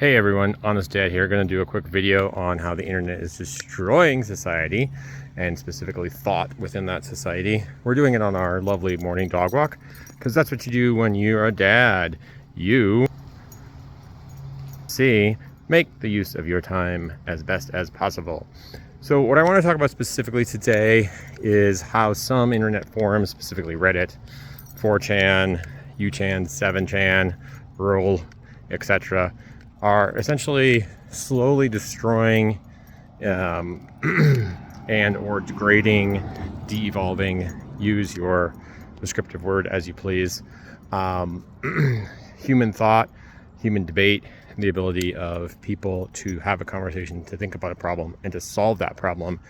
Hey everyone, Honest Dad here. Going to do a quick video on how the internet is destroying society and specifically thought within that society. We're doing it on our lovely morning dog walk because that's what you do when you're a dad. You make the use of your time as best as possible. So what I want to talk about specifically today is how some internet forums, specifically Reddit, 4chan, UChan, 7chan, Roll, etc., are essentially slowly destroying and or degrading, de-evolving, use your descriptive word as you please, human thought, human debate, the ability of people to have a conversation, to think about a problem, and to solve that problem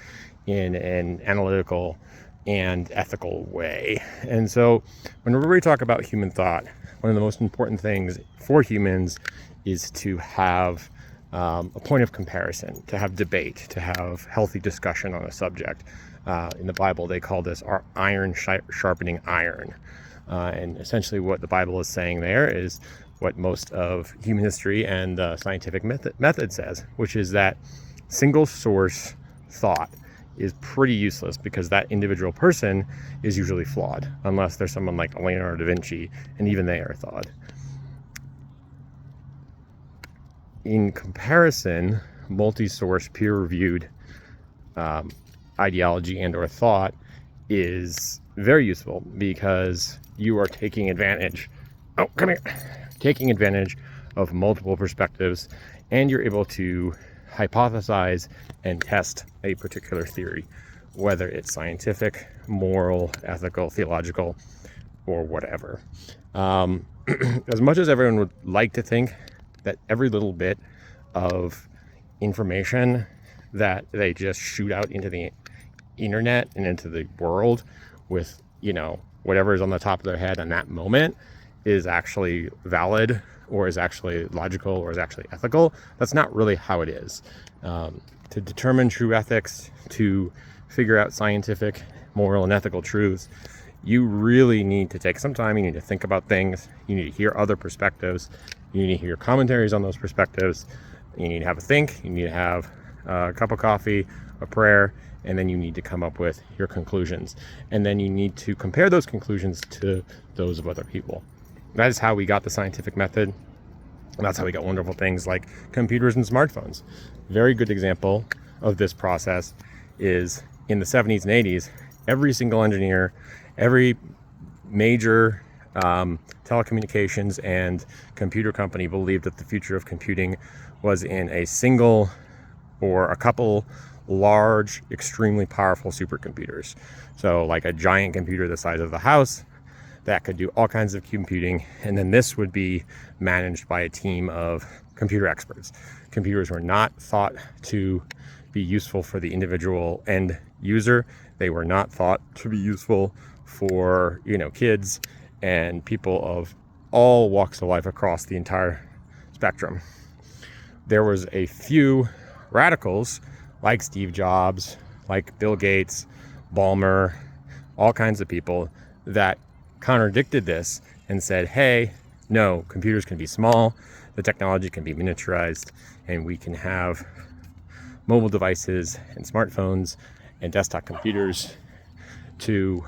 in an analytical and ethical way. And so whenever we talk about human thought, one of the most important things for humans is to have a point of comparison, to have debate, to have healthy discussion on a subject. In the Bible, they call this our iron sharpening iron. And essentially what the Bible is saying there is what most of human history and scientific method says, which is that single source thought is pretty useless because that individual person is usually flawed, unless there's someone like Leonardo da Vinci, and even they are thought. In comparison, multi-source, peer-reviewed ideology and or thought is very useful because you are taking advantage of multiple perspectives, and you're able to hypothesize and test a particular theory, whether it's scientific, moral, ethical, theological, or whatever. As much as everyone would like to think that every little bit of information that they just shoot out into the internet and into the world with, whatever is on the top of their head in that moment is actually valid or is actually logical or is actually ethical, that's not really how it is. To determine true ethics, to figure out scientific, moral, and ethical truths, you really need to take some time. You need to think about things. You need to hear other perspectives. You need to hear commentaries on those perspectives. You need to have a think. You need to have a cup of coffee, a prayer, and then you need to come up with your conclusions. And then you need to compare those conclusions to those of other people. That is how we got the scientific method. And that's how we got wonderful things like computers and smartphones. Very good example of this process is in the 70s and 80s, every single engineer, every major telecommunications and computer company believed that the future of computing was in a single or a couple large, extremely powerful supercomputers. So like a giant computer the size of the house that could do all kinds of computing, and then this would be managed by a team of computer experts. Computers were not thought to be useful for the individual end user. They were not thought to be useful for, kids and people of all walks of life across the entire spectrum. There was a few radicals like Steve Jobs, like Bill Gates, Ballmer, all kinds of people that contradicted this and said, hey, no, computers can be small, the technology can be miniaturized, and we can have mobile devices and smartphones and desktop computers to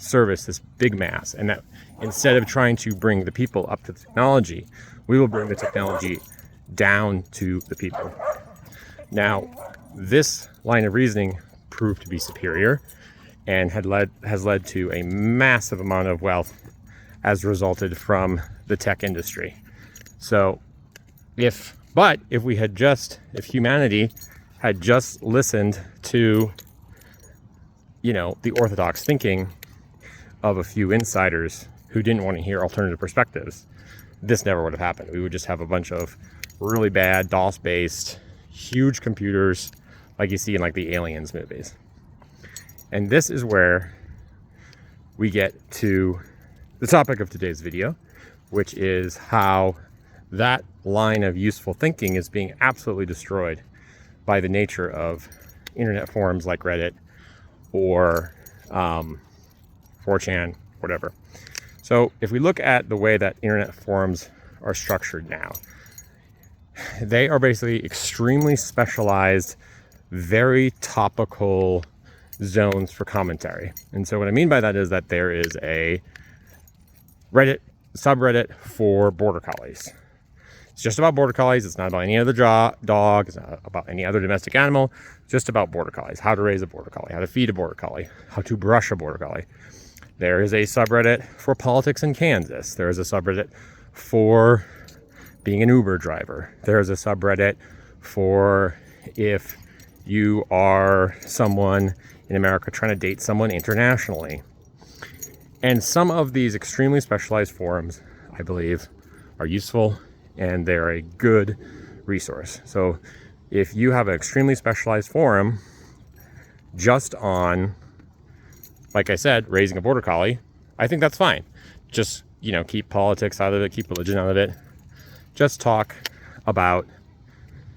service this big mass. And that instead of trying to bring the people up to the technology, we will bring the technology down to the people. Now, this line of reasoning proved to be superior and has led to a massive amount of wealth as resulted from the tech industry. So if humanity had just listened to, the orthodox thinking of a few insiders who didn't want to hear alternative perspectives, this never would have happened. We would just have a bunch of really bad DOS-based huge computers like you see in like the Aliens movies. And this is where we get to the topic of today's video, which is how that line of useful thinking is being absolutely destroyed by the nature of internet forums like Reddit or 4chan, whatever. So if we look at the way that internet forums are structured now, They are basically extremely specialized, very topical zones for commentary. And so what I mean by that is that there is a Reddit subreddit for border collies. It's just about border collies. It's not about any other dog. It's not about any other domestic animal. It's just about border collies. How to raise a border collie, how to feed a border collie, how to brush a border collie. There is a subreddit for politics in Kansas. There is a subreddit for being an Uber driver. There is a subreddit for if you are someone in America trying to date someone internationally. And some of these extremely specialized forums, I believe, are useful and they're a good resource. So if you have an extremely specialized forum just on, like I said, raising a border collie, I think that's fine. Just, keep politics out of it, keep religion out of it. Just talk about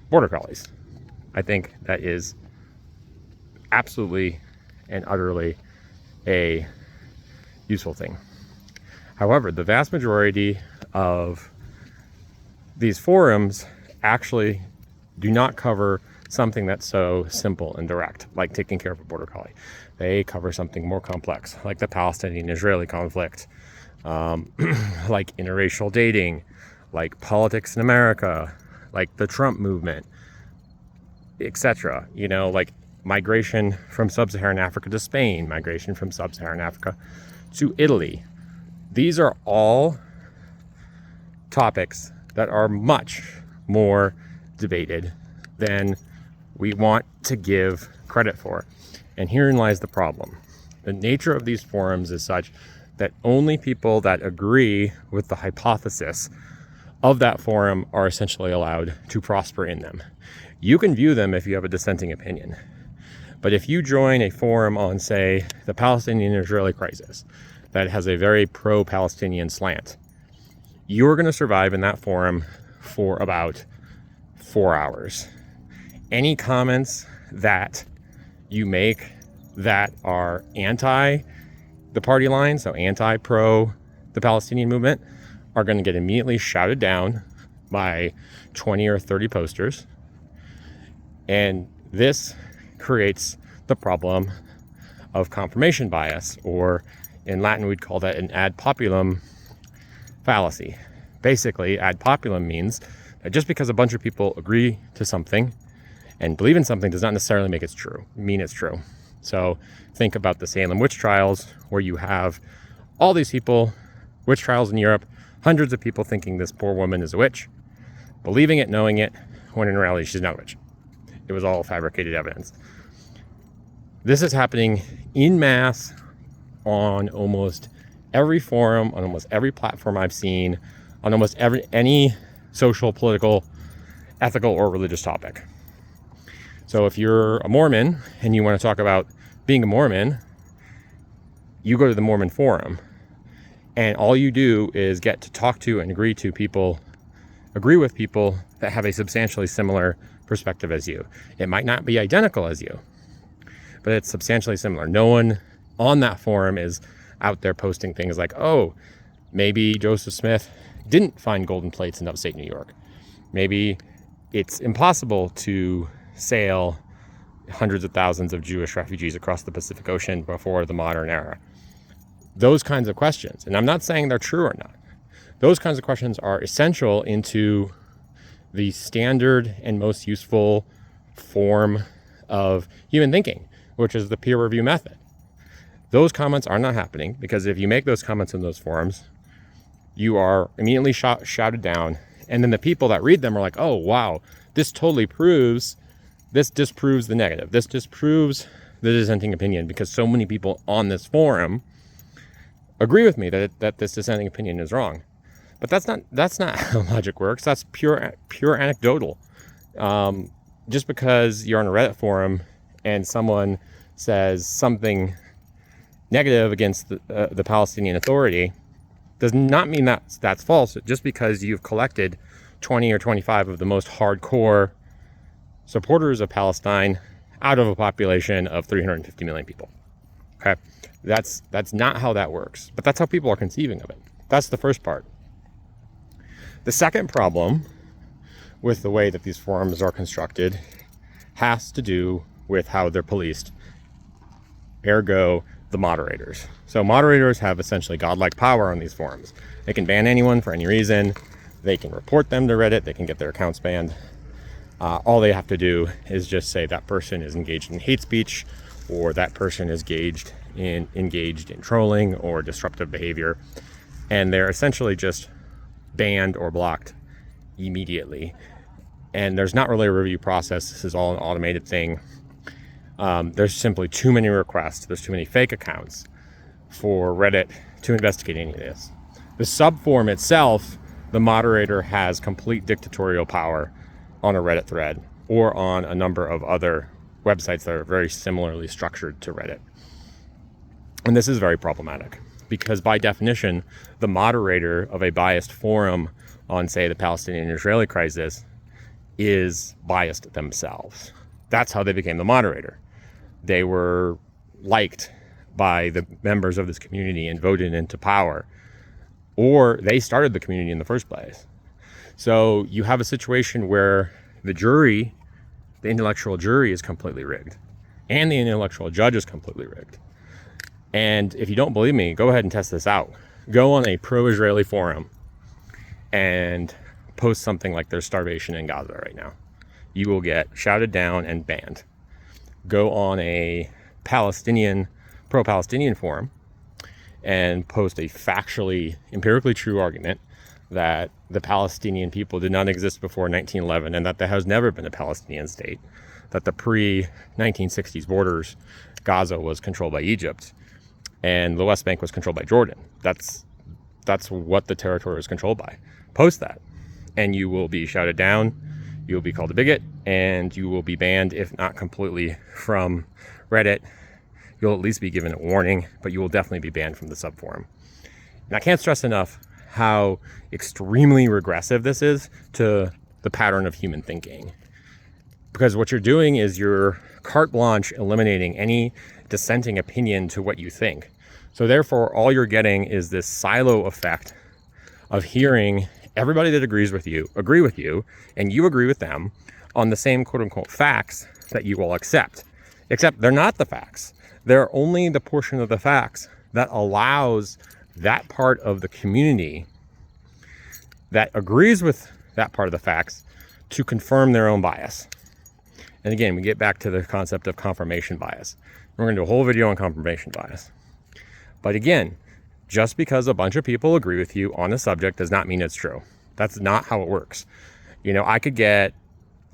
border collies. I think that is absolutely and utterly a useful thing. However, the vast majority of these forums actually do not cover something that's so simple and direct, like taking care of a border collie. They cover something more complex, like the Palestinian-Israeli conflict, like interracial dating, like politics in America, like the Trump movement, etc. Like migration from sub-Saharan Africa to Spain, migration from sub-Saharan Africa to Italy. These are all topics that are much more debated than we want to give credit for. And herein lies the problem. The nature of these forums is such that only people that agree with the hypothesis of that forum are essentially allowed to prosper in them. You can view them if you have a dissenting opinion. But if you join a forum on, say, the Palestinian-Israeli crisis that has a very pro-Palestinian slant, you're going to survive in that forum for about 4 hours. Any comments that you make that are anti the party line, so anti-pro the Palestinian movement, are going to get immediately shouted down by 20 or 30 posters. And this creates the problem of confirmation bias, or in Latin we'd call that an ad populum fallacy. Basically, ad populum means that just because a bunch of people agree to something and believe in something does not necessarily make it mean it's true. So think about the Salem witch trials, where you have all these people, witch trials in Europe, hundreds of people thinking this poor woman is a witch, believing it, knowing it, when in reality she's not a witch. It was all fabricated evidence. This is happening en masse on almost every forum, on almost every platform I've seen, on almost any social, political, ethical, or religious topic. So if you're a Mormon and you want to talk about being a Mormon, you go to the Mormon forum, and all you do is get to talk to and agree with people that have a substantially similar perspective as you. It might not be identical as you, but it's substantially similar. No one on that forum is out there posting things like, oh, maybe Joseph Smith didn't find golden plates in upstate New York. Maybe it's impossible to sail hundreds of thousands of Jewish refugees across the Pacific Ocean before the modern era. Those kinds of questions, and I'm not saying they're true or not, those kinds of questions are essential into the standard and most useful form of human thinking, which is the peer review method. Those comments are not happening, because if you make those comments in those forums, you are immediately shouted down. And then the people that read them are like, oh, wow, this disproves the negative. This disproves the dissenting opinion, because so many people on this forum agree with me that this dissenting opinion is wrong. But that's not how logic works. That's pure anecdotal. Just because you're on a Reddit forum and someone says something negative against the Palestinian Authority does not mean that's false. Just because you've collected 20 or 25 of the most hardcore supporters of Palestine out of a population of 350 million people. Okay, that's not how that works, but that's how people are conceiving of it. That's the first part. The second problem with the way that these forums are constructed has to do with how they're policed, ergo the moderators. So moderators have essentially godlike power on these forums. They can ban anyone for any reason. They can report them to Reddit. They can get their accounts banned. All they have to do is just say that person is engaged in hate speech, or that person is engaged in trolling or disruptive behavior, and they're essentially just banned or blocked immediately. And there's not really a review process. This is all an automated thing. There's simply too many requests. There's too many fake accounts for Reddit to investigate any of this. The subforum itself, the moderator has complete dictatorial power on a Reddit thread or on a number of other websites that are very similarly structured to Reddit. And this is very problematic because by definition, the moderator of a biased forum on, say, the Palestinian-Israeli crisis is biased themselves. That's how they became the moderator. They were liked by the members of this community and voted into power, or they started the community in the first place. So you have a situation where the jury, the intellectual jury, is completely rigged, and the intellectual judge is completely rigged. And if you don't believe me, go ahead and test this out. Go on a pro-Israeli forum and post something like there's starvation in Gaza right now. You will get shouted down and banned. Go on a pro-Palestinian forum and post a factually, empirically true argument that the Palestinian people did not exist before 1911 and that there has never been a Palestinian state, that the pre-1960s borders, Gaza was controlled by Egypt and the West Bank was controlled by Jordan. That's what the territory was controlled by. Post that and you will be shouted down, you will be called a bigot, and you will be banned, if not completely, from Reddit. You'll at least be given a warning, but you will definitely be banned from the subforum. And I can't stress enough how extremely regressive this is to the pattern of human thinking. Because what you're doing is you're carte blanche eliminating any dissenting opinion to what you think. So therefore, all you're getting is this silo effect of hearing everybody that agrees with you, agree with you, and you agree with them on the same quote unquote facts that you will accept. Except they're not the facts. They're only the portion of the facts that allows that part of the community that agrees with that part of the facts to confirm their own bias. And again, we get back to the concept of confirmation bias. We're going to do a whole video on confirmation bias. But again, just because a bunch of people agree with you on a subject does not mean it's true. That's not how it works. You know, I could get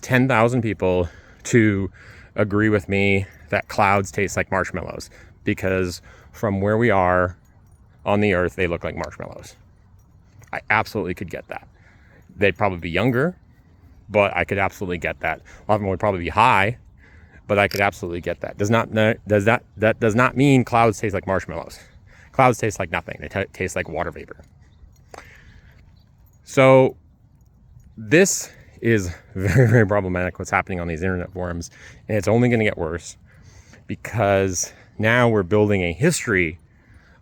10,000 people to agree with me that clouds taste like marshmallows because from where we are on the earth, they look like marshmallows. I absolutely could get that. They'd probably be younger, but I could absolutely get that. A lot of them would probably be high, but I could absolutely get that. That does not mean clouds taste like marshmallows. Clouds taste like nothing. They taste like water vapor. So this is very, very problematic what's happening on these internet forums, and it's only going to get worse because now we're building a history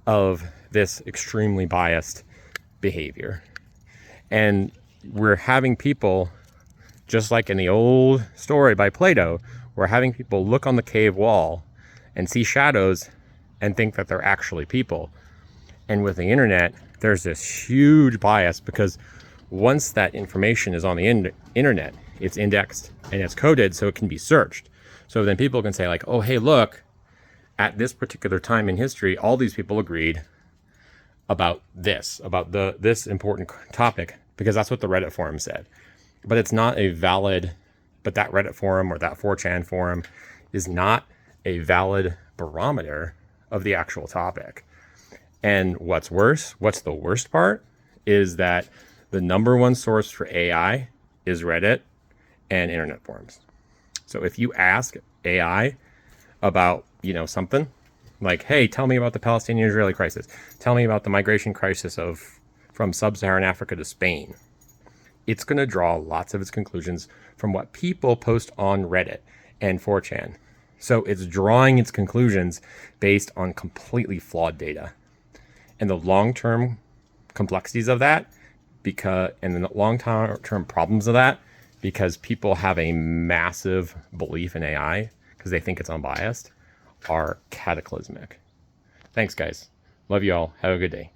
of this extremely biased behavior. And we're having people, just like in the old story by Plato, we're having people look on the cave wall and see shadows and think that they're actually people. And with the internet, there's this huge bias because once that information is on the internet, it's indexed and it's coded so it can be searched. So then people can say like, oh, hey, look, at this particular time in history, all these people agreed about this important topic because that's what the Reddit forum said. But it's not a valid, but that Reddit forum or that 4chan forum is not a valid barometer of the actual topic. And what's the worst part is that the number one source for AI is Reddit and internet forums. So if you ask AI about, something like, hey, tell me about the Palestinian-Israeli crisis. Tell me about the migration crisis from sub-Saharan Africa to Spain. It's going to draw lots of its conclusions from what people post on Reddit and 4chan. So it's drawing its conclusions based on completely flawed data. And the long-term complexities of that, and the long-term problems of that, because people have a massive belief in AI because they think it's unbiased, are cataclysmic. Thanks, guys. Love you all. Have a good day.